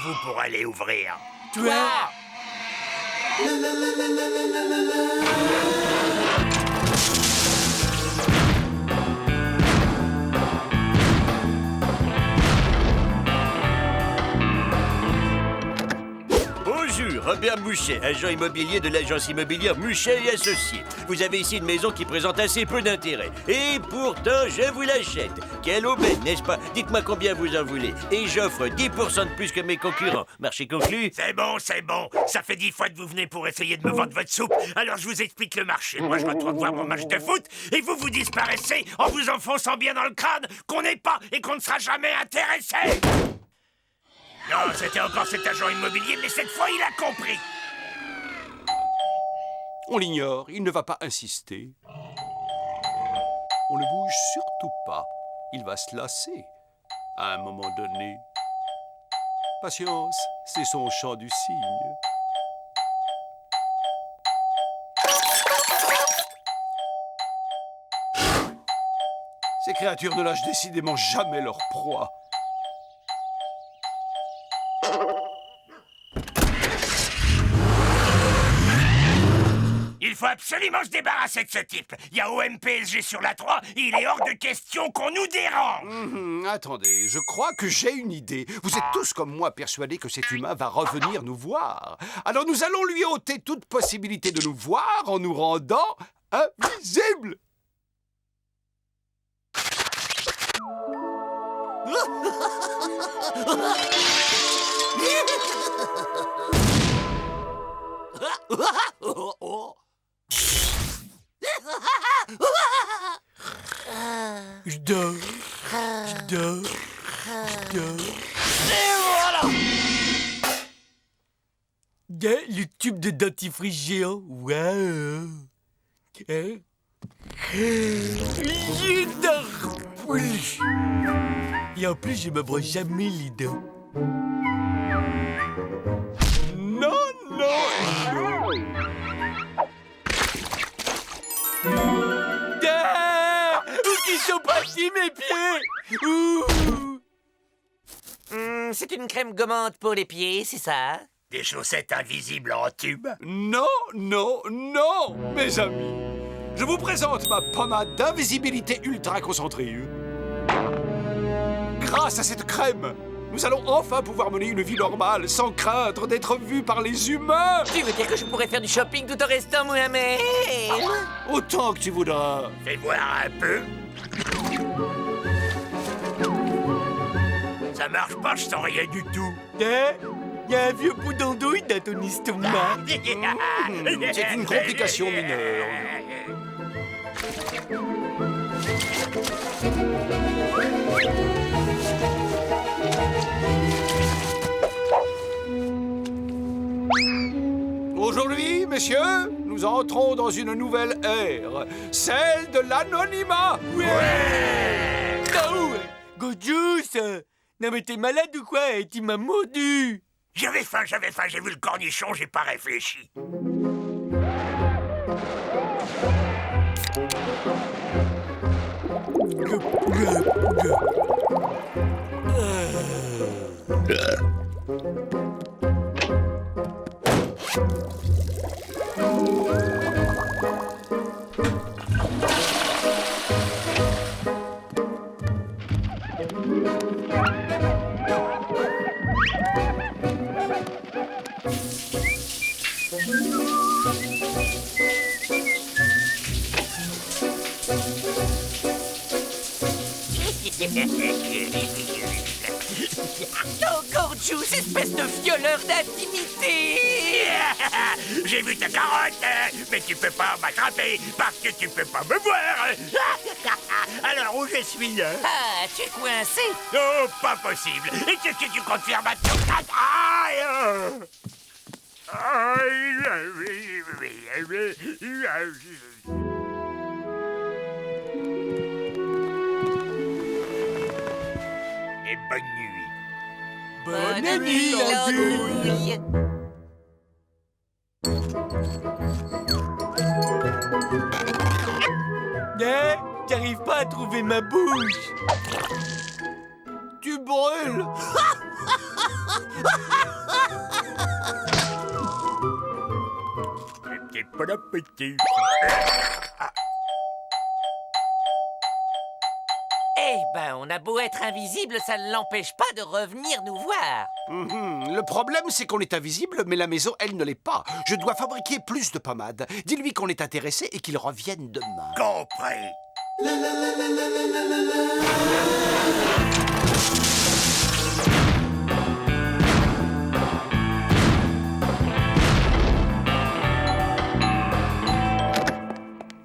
êtes-vous pour aller ouvrir? Toi! Bonjour, Robert Mouchet, agent immobilier de l'agence immobilière Mouchet et Associés. Vous avez ici une maison qui présente assez peu d'intérêt. Et pourtant, je vous l'achète. Quelle aubaine, n'est-ce pas? Dites-moi combien vous en voulez. Et j'offre 10% de plus que mes concurrents. Marché conclu? C'est bon, c'est bon. Ça fait 10 fois que vous venez pour essayer de me vendre votre soupe. Alors je vous explique le marché. Moi, je retourne voir mon match de foot et vous vous disparaissez en vous enfonçant bien dans le crâne qu'on n'est pas et qu'on ne sera jamais intéressé. Non, c'était encore cet agent immobilier, mais cette fois, il a compris. On l'ignore, il ne va pas insister. On ne bouge surtout pas. Il va se lasser à un moment donné. Patience, c'est son chant du cygne. Ces créatures ne lâchent décidément jamais leur proie. Il faut absolument se débarrasser de ce type. Il y a OMPSG sur la 3 et il est hors de question qu'on nous dérange. Attendez, je crois que j'ai une idée. Vous êtes tous comme moi persuadés que cet humain va revenir nous voir. Alors nous allons lui ôter toute possibilité de nous voir en nous rendant invisibles. Je dors. Et voilà. Le tube de dentifrice géant. Waouh. Hein? Je dors plus. Et en plus, je me brosse jamais les dents. Non. Ah! Où qu'ils sont partis mes pieds? Ouh! C'est une crème gommante pour les pieds, c'est ça? Des chaussettes invisibles en tube. Non, mes amis. Je vous présente ma pommade d'invisibilité ultra concentrée. Grâce à cette crème, nous allons enfin pouvoir mener une vie normale sans craindre d'être vus par les humains. Tu veux dire que je pourrais faire du shopping tout en restant Mohamed? Autant que tu voudras. Fais voir un peu. Ça marche pas, je sens rien du tout. Hein? Y a un vieux bout d'andouille dans ton estomac. C'est une complication mineure. Aujourd'hui, messieurs, nous entrons dans une nouvelle ère, celle de l'anonymat. Ouais! Gojus! Non mais t'es malade ou quoi? Tu m'as mordu! J'avais faim, j'ai vu le cornichon, j'ai pas réfléchi. Oh, Gorgeous, espèce de violeur d'intimité! J'ai vu ta carotte, mais tu peux pas m'attraper parce que tu peux pas me voir. Alors où je suis? Ah, tu es coincé? Oh, pas possible. Et qu'est-ce que tu comptes faire maintenant? Et bonne nuit. Bonne nuit, l'andouille! Hein? J'arrive pas à trouver ma bouche! Tu brûles. C'était pas la petite. Eh ben, on a beau être invisible, ça ne l'empêche pas de revenir nous voir. Le problème, c'est qu'on est invisible, mais la maison, elle ne l'est pas. Je dois fabriquer plus de pommade. Dis-lui qu'on est intéressé et qu'il revienne demain. Compris.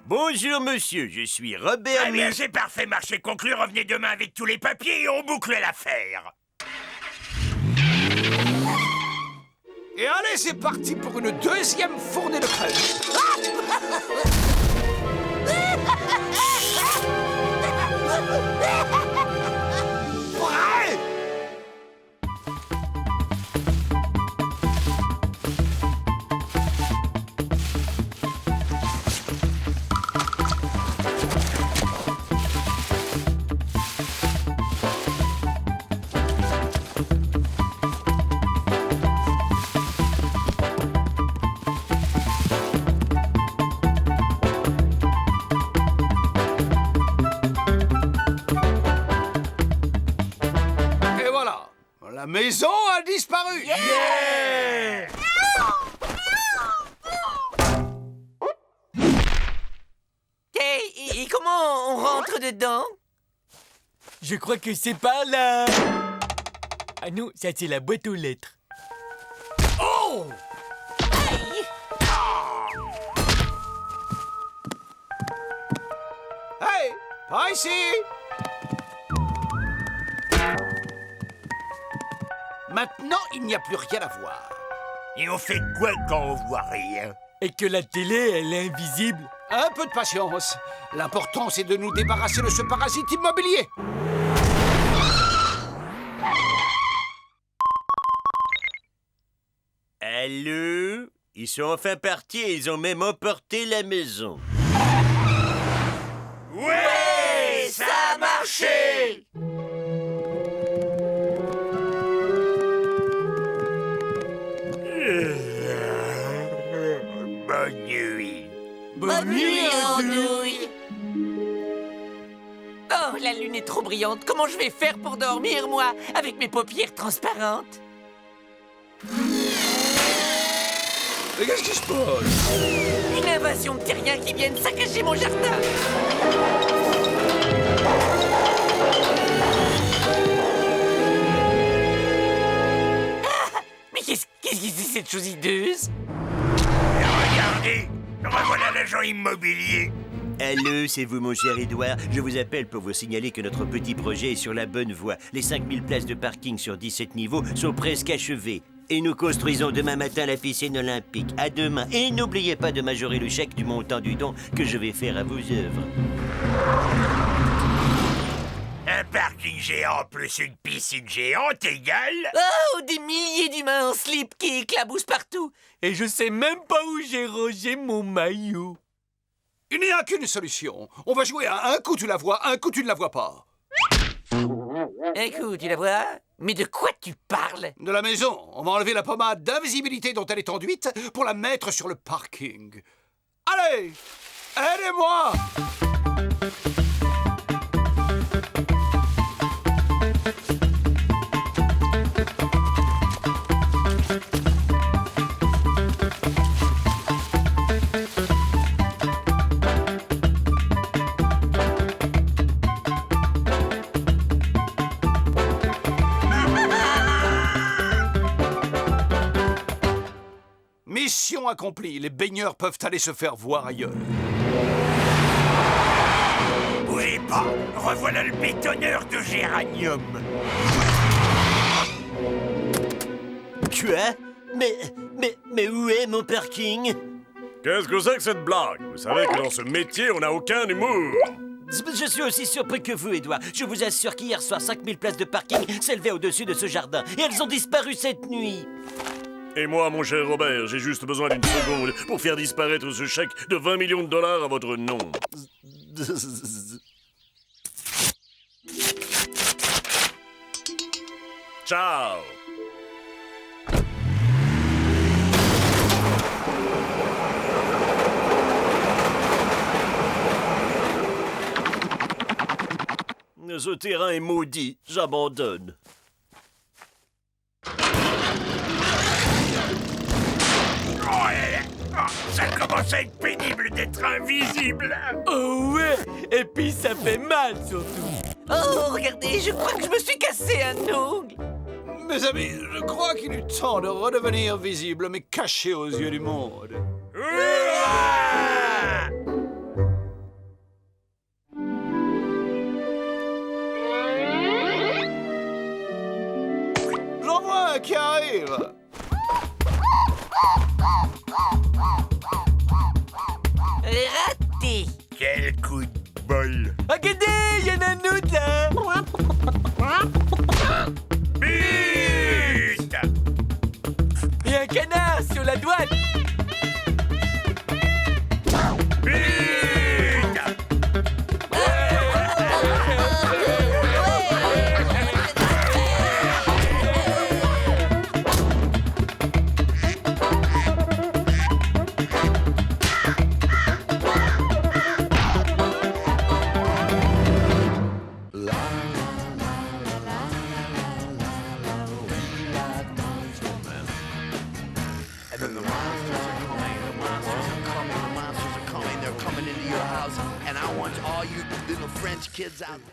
Bonjour, monsieur, je suis Robert... Très bien, c'est parfait, marché conclu. Revenez demain avec tous les papiers et on boucle l'affaire. Et allez, c'est parti pour une deuxième fournée de crème. Prêt? Et voilà, la maison a disparu. Et comment on rentre dedans? Je crois que c'est par là. Ah non, ça c'est la boîte aux lettres. Oh! Aïe! Hey, par ici. Maintenant, il n'y a plus rien à voir. Et on fait quoi quand on voit rien? Et que la télé, elle est invisible. Un peu de patience. L'important, c'est de nous débarrasser de ce parasite immobilier. Allô? Ils sont enfin partis et ils ont même emporté la maison. Ouais, ça a marché. Bonne nuit. Bonne nuit, Andouille. Oh, la lune est trop brillante. Comment je vais faire pour dormir, moi, avec mes paupières transparentes? Mais qu'est-ce qui se passe? Une invasion de terriens qui viennent saccager mon jardin. Ah, mais qu'est-ce que c'est cette chose hideuse? Et regardez, revoilà l'agent immobilier. Allô, c'est vous, mon cher Édouard. Je vous appelle pour vous signaler que notre petit projet est sur la bonne voie. Les 5000 places de parking sur 17 niveaux sont presque achevées. Et nous construisons demain matin la piscine olympique. À demain. Et n'oubliez pas de majorer le chèque du montant du don que je vais faire à vos œuvres. Un parking géant plus une piscine géante égale... Oh, des milliers d'humains en slip qui éclaboussent partout. Et je sais même pas où j'ai rangé mon maillot. Il n'y a qu'une solution. On va jouer à un coup tu la vois, un coup tu ne la vois pas. Un coup, tu la vois? Mais de quoi tu parles? De la maison, on va enlever la pommade d'invisibilité dont elle est enduite pour la mettre sur le parking. Allez, aidez-moi! Mission accomplie, les baigneurs peuvent aller se faire voir ailleurs. Bougez pas, revoilà le bétonneur de géranium. Quoi? Mais où est mon parking? Qu'est-ce que c'est que cette blague? Vous savez que dans ce métier, on n'a aucun humour. Je suis aussi surpris que vous, Édouard. Je vous assure qu'hier soir, 5000 places de parking s'élevaient au-dessus de ce jardin. Et elles ont disparu cette nuit. Et moi, mon cher Robert, j'ai juste besoin d'une seconde pour faire disparaître ce chèque de 20 millions de dollars à votre nom. Ciao! Ce terrain est maudit. J'abandonne. Ça commence à être pénible d'être invisible. Oh ouais, et puis ça fait mal surtout. Oh, regardez, je crois que je me suis cassé un ongle. Mes amis, je crois qu'il est temps de redevenir visible, mais caché aux yeux du monde. Ouah! J'en vois un qui arrive. Raté. Quel coup de bol. Regardez, il y en a un autre là. But! Il y a un canard sur la douane. But! And then the monsters are coming, the monsters are coming, the monsters are coming, they're coming into your house. And I want all you little French kids out there.